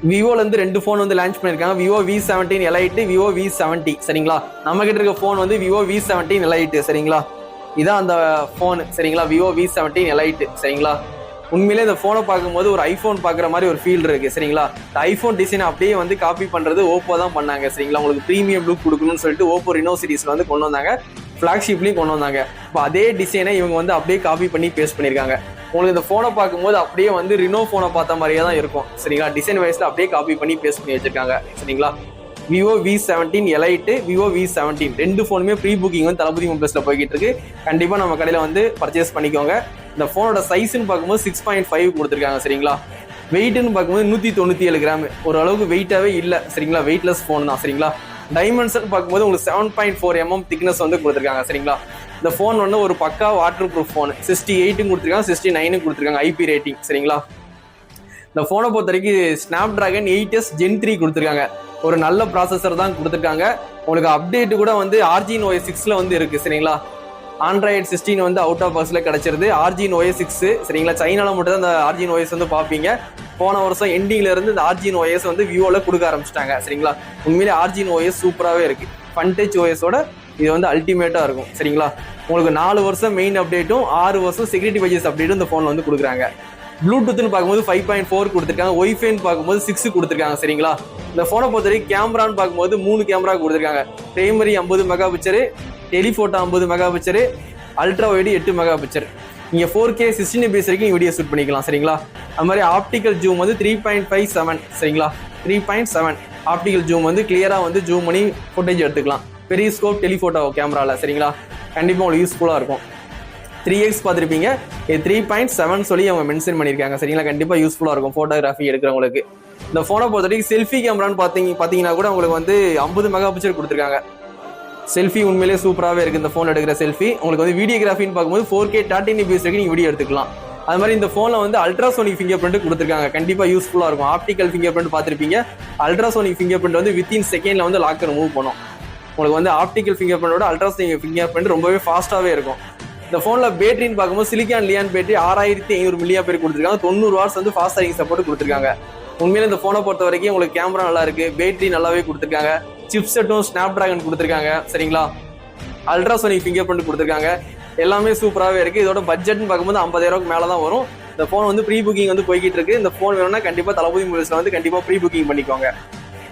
விவோலேருந்து 2 phone வந்து launch பண்ணியிருக்காங்க. Vivo V17 Lite, Vivo V70 சரிங்களா. நம்ம கிட்ட இருக்க ஃபோன் வந்து விவோ V17 Lite சரிங்களா. இதான் அந்த ஃபோன் சரிங்களா, விவோ V17 Lite சரிங்களா. உண்மையிலே இந்த ஃபோனை பார்க்கும்போது ஒரு ஐஃபோன் பார்க்குற மாதிரி ஒரு ஃபீல் இருக்கு சரிங்களா. இந்த ஐஃபோன் டிசைன் அப்படியே வந்து காப்பி பண்ணுறது ஓப்போ தான் பண்ணாங்க சரிங்களா. உங்களுக்கு ப்ரீமியம் லுக் கொடுக்கணும்னு சொல்லிட்டு ஓப்போ ரினோ சீரிஸ்ல வந்து கொண்டு வந்தாங்க, ஃப்ளாக்ஷிப்லையும் கொண்டு வந்தாங்க. இப்போ அதே டிசைனை இவங்க வந்து அப்படியே காப்பி பண்ணி பேஸ்ட் பண்ணியிருக்காங்க. உங்களுக்கு இந்த ஃபோனை பார்க்கும்போது அப்படியே வந்து ரினோ ஃபோனை பார்த்த மாதிரியே தான் இருக்கும் சரிங்களா. டிசைன் வைஸ்ல அப்படியே காப்பி பண்ணி பேஸ்ட் பண்ணி வச்சிருக்காங்க சரிங்களா. Vivo V17 Lite, Vivo V17 2 ஃபோனுமே ப்ரீ புக்கிங் வந்து தளபதி மொபைல்ஸ்ல போய்கிட்டு இருக்கு. கண்டிப்பா நம்ம கடையில வந்து பர்ச்சேஸ் பண்ணிக்கோங்க. இந்த ஃபோனோட சைஸ்ன்னு பார்க்கும்போது 6.5 கொடுத்துருக்காங்க சரிங்களா. வெயிட்னு பார்க்கும்போது 197 கிராம், ஓரளவுக்கு வெயிட்டாவே இல்லை சரிங்களா. வெயிட்லெஸ் ஃபோன் தான் சரிங்களா. டைமென்ஷன் பார்க்கும்போது உங்களுக்கு 7.4 mm திக்னஸ் வந்து கொடுத்துருக்காங்க சரிங்களா. இந்த ஃபோன் வந்து ஒரு பக்கா வாட்டர் ப்ரூஃப் ஃபோன். 68 கொடுத்துருக்காங்க, 69 கொடுத்துருக்காங்க IP ரேட்டிங் சரிங்களா. இந்த ஃபோனை பொறுத்த வரைக்கும் ஸ்னாப் டிராகன் 8s Gen 3 கொடுத்துருக்காங்க. ஒரு நல்ல ப்ராசஸர் தான் கொடுத்துருக்காங்க. உங்களுக்கு அப்டேட் கூட வந்து Argene OS 6ல வந்து இருக்கு சரிங்களா. Android 16 வந்து அவுட் ஆஃப் பாக்ஸ்ல கிடைச்சிருது. Argene OS 6 சரிங்களா. சைனால மட்டும் தான் இந்த Argene OS வந்து பார்ப்பீங்க. போன வருஷம் எண்டிங்ல இருந்து இந்த Argene OS வந்து விவோல கொடுக்க ஆரம்பிச்சிட்டாங்க சரிங்களா. உண்மையிலே Argene OS சூப்பராகவே இருக்கு. ஃபன்டச் OS-ஓட இது வந்து அல்டிமேட்டா இருக்கும் சரிங்களா. உங்களுக்கு 4 வருஷம் மெயின் அப்டேட்டும் 6 வருஷம் செக்யூரிட்டி பட்ஜெட் அப்டேட்டும் இந்த ஃபோன் வந்து கொடுக்குறாங்க. ப்ளூடூத்னு பார்க்கும்போது 5.4 கொடுத்துருக்காங்க. ஒய்ஃபைன்னு பார்க்கும்போது 6 கொடுத்துருக்காங்க சரிங்களா. இந்த ஃபோனை பொறுத்த வரைக்கும் கேமரான்னு பார்க்கும்போது 3 கேமரா கொடுத்துருக்காங்க. Primary 50 mega picture, telephoto 50 mega picture, ultra wide 8 mega picture. நீங்க 4K 16 fps வரைக்கும் வீடியோ ஷூட் பண்ணிக்கலாம் சரிங்களா. அது மாதிரி ஆப்டிக்கல் ஜூம் வந்து 3.57 சரிங்களா. 3.7 ஆப்டிக்கல் ஜூம் வந்து கிளியரா வந்து ஜூம் பண்ணி ஃபுட்டேஜ் எடுத்துக்கலாம். பெரிய ஸ்கோப் டெலிஃபோட்டோ கேமரால சரிங்களா. கண்டிப்பா உங்களுக்கு யூஸ்ஃபுல்லா இருக்கும். 3x பார்த்துருப்பீங்க, 3.7 சொல்லி அவங்க மென்ஷன் பண்ணியிருக்காங்க சரிங்களா. கண்டிப்பா யூஸ்ஃபுல்லா இருக்கும் ஃபோட்டோகிராஃபி எடுக்கிறவங்களுக்கு. இந்த ஃபோனை பொறுத்த வரைக்கும் செல்ஃபி கேமரான்னு பார்த்தீங்கன்னா கூட உங்களுக்கு வந்து 50 மெகா பிக்சர் கொடுத்துருக்காங்க. செல்ஃபி உண்மையிலேயே சூப்பராகவே இருக்குது இந்த ஃபோன் எடுக்கிற செல்ஃபி. உங்களுக்கு வந்து வீடியோகிராஃபின்னு பார்க்கும்போது 4K 13 fps வரைக்கும் நீங்கள் வீடியோ எடுத்துக்கலாம். அது மாதிரி இந்த ஃபோனில் வந்து அல்ட்ராசோனிக் ஃபிங்கர் பிரிண்ட் கொடுத்துருக்காங்க. கண்டிப்பாக யூஸ்ஃபுல்லாக இருக்கும். ஆப்டிக்கல் ஃபிங்கர் பிரிண்ட் பார்த்துருப்பீங்க. அல்ட்ராசோனிக் ஃபிங்கர் பிரிண்ட் வந்து வித்தின் செகண்டில் வந்து லாக்கர் மூவ் பண்ணும். உங்களுக்கு வந்து ஆப்டிக்கல் ஃபிங்கர் பிரிண்டோட அல்ட்ராசோனிக் ஃபிங்கர் பிரிண்ட் ரொம்பவே ஃபாஸ்ட்டாகவே இருக்கும். இந்த ஃபோனில் பேட்டரின்னு பார்க்கும்போது சிலிக்கான் லியான் பேட்டரி 6500 mAh கொடுத்துருக்காங்க. 90 வாட்ஸ் வந்து ஃபாஸ்ட் சார்ஜிங் சப்போர்ட் கொடுத்துருக்காங்க. உண்மையிலே இந்த ஃபோனை பொறுத்த வரைக்கும் உங்களுக்கு கேமரா நல்லா இருக்கு, பேட்டரி நல்லாவே கொடுத்துருக்காங்க. சிப்செட்டும் ஸ்னாப் டிராகன் கொடுத்துருக்காங்க சரிங்களா. அல்ட்ராசோனிக் ஃபிங்கர் பிரிண்ட் கொடுத்துருக்காங்க. எல்லாமே சூப்பராகவே இருக்கு. இதோட பட்ஜெட்னு பார்க்கும்போது 50,000 மேலே தான் வரும். இந்த ஃபோன் வந்து ப்ரீ புக்கிங் வந்து போய்கிட்டு இருக்கு. இந்த ஃபோன் வேணும்னா கண்டிப்பாக தளபதி மொபைல்ஸ்ல வந்து கண்டிப்பாக ப்ரீ புக்கிங் பண்ணிக்கோங்க.